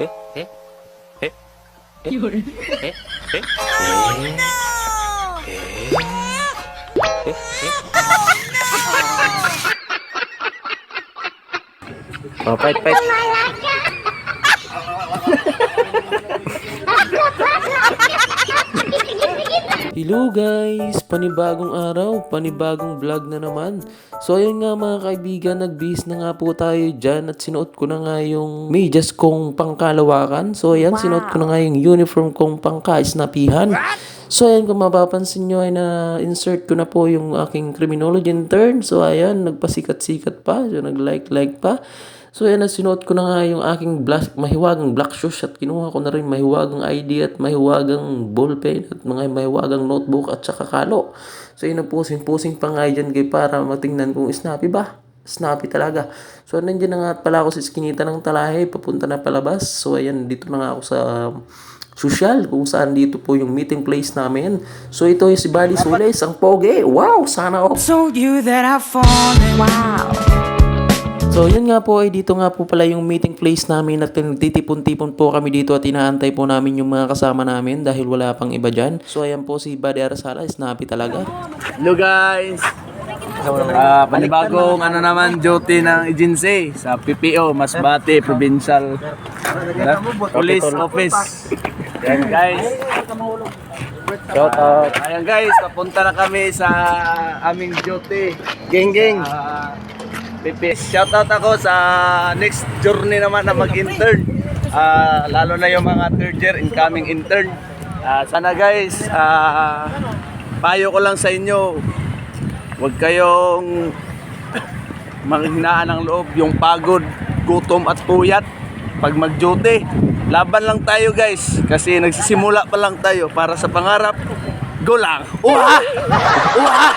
Oh, fight, fight. Hello guys! Panibagong araw, panibagong vlog na naman. So ayun nga mga kaibigan, nagbihis na nga po tayo dyan at sinuot ko na nga yung medyas kong pangkalawakan. So ayan, sinuot ko na nga yung uniform kong pangkaisnapihan. So ayan, kung mapapansin nyo ay na-insert ko na po yung aking criminology intern. So ayan, nagpasikat-sikat pa, so nag-like pa. So yan, sinuot ko na nga yung aking mahiwagang black shoes at kinuha ko na rin mahiwagang ID at mahiwagang ballpen at mga mahiwagang notebook at saka kalo. So yun, pusing-pusing pa nga dyan kay para matingnan kung snappy ba. Snappy talaga. So nandiyan na nga pala ako sa iskinita ng Talahe, papunta na palabas. So ayan, dito na nga ako sa social kung saan dito po yung meeting place namin. So ito yung si Buddy Sules, ang pogi. Wow, sana ako. Told you that I've fallen. Wow. So yun nga po ay dito nga po pala yung meeting place namin at nagtitipon-tipon po kami dito at inaantay po namin yung mga kasama namin dahil wala pang iba dyan. So ayan po si Buddy Arasala, snappy talaga. Hello guys! Panibagong naman duty ng agency sa PPO, Masbate Provincial Police Office. Ayan guys. Shout out. Ayan guys, papunta na kami sa aming duty. Geng. PP. Shoutout ako sa next journey naman na mag-intern. Lalo na yung mga third year incoming intern. Sana guys, payo ko lang sa inyo, huwag kayong manghinaan ng loob, yung pagod, gutom at puyat pag mag-duty. Laban lang tayo guys, kasi nagsisimula pa lang tayo para sa pangarap. Go lang! Uha! Uha!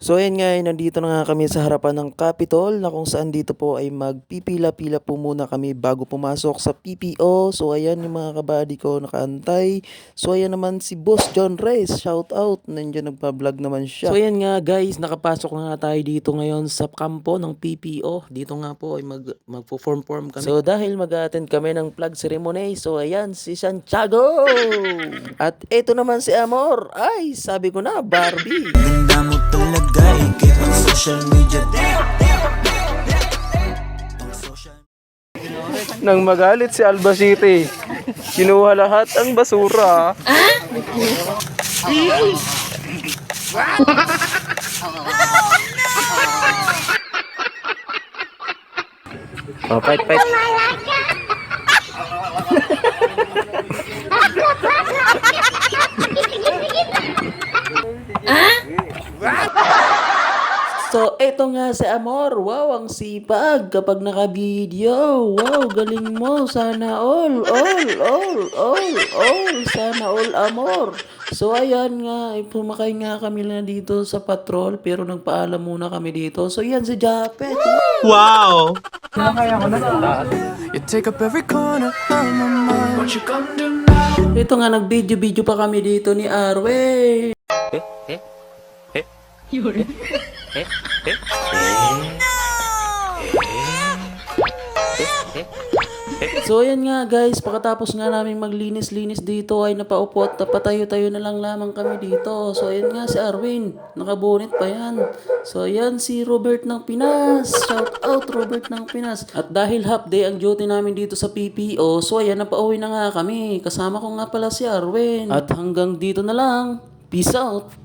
So ayan nga, nandito na nga kami sa harapan ng Capitol na kung saan dito po ay magpipila-pila po muna kami bago pumasok sa PPO. So ayan yung mga kabady ko nakaantay. So ayan naman si Boss John Reyes, shout out, nandiyan nagpa-vlog naman siya. So ayan nga guys, nakapasok na nga tayo dito ngayon sa kampo ng PPO. Dito nga po ay magpo-form kami. So dahil mag-attend kami ng flag ceremony, so ayan si Santiago. At ito naman si Amor. Ay, sabi ko na, Barbie. Ganda mo talaga, ikit ang social media. Nang magalit si Alba City, kinuha lahat ang basura. Oh, fight. So, eto nga si Amor. Wow, ang sipag kapag naka-video. Wow, galing mo. Sana all. Sana all, Amor. So, ayan nga. Pumakay nga kami na dito sa patrol pero nagpaalam muna kami dito. So, yan si Japet. Wow! You take up every corner of my mind. What you gonna do now? Ito nga, nag-video pa kami dito ni Arwe. So ayan nga guys, pagkatapos nga namin maglinis-linis dito ay napaupo at napatayo-tayo na lang lamang kami dito. So ayan nga si Arwin, nakabunit pa yan. So ayan si Robert ng Pinas, shout out Robert ng Pinas. At dahil half day ang duty namin dito sa PPO, so ayan napauwi na nga kami. Kasama ko nga pala si Arwin. At hanggang dito na lang, peace out.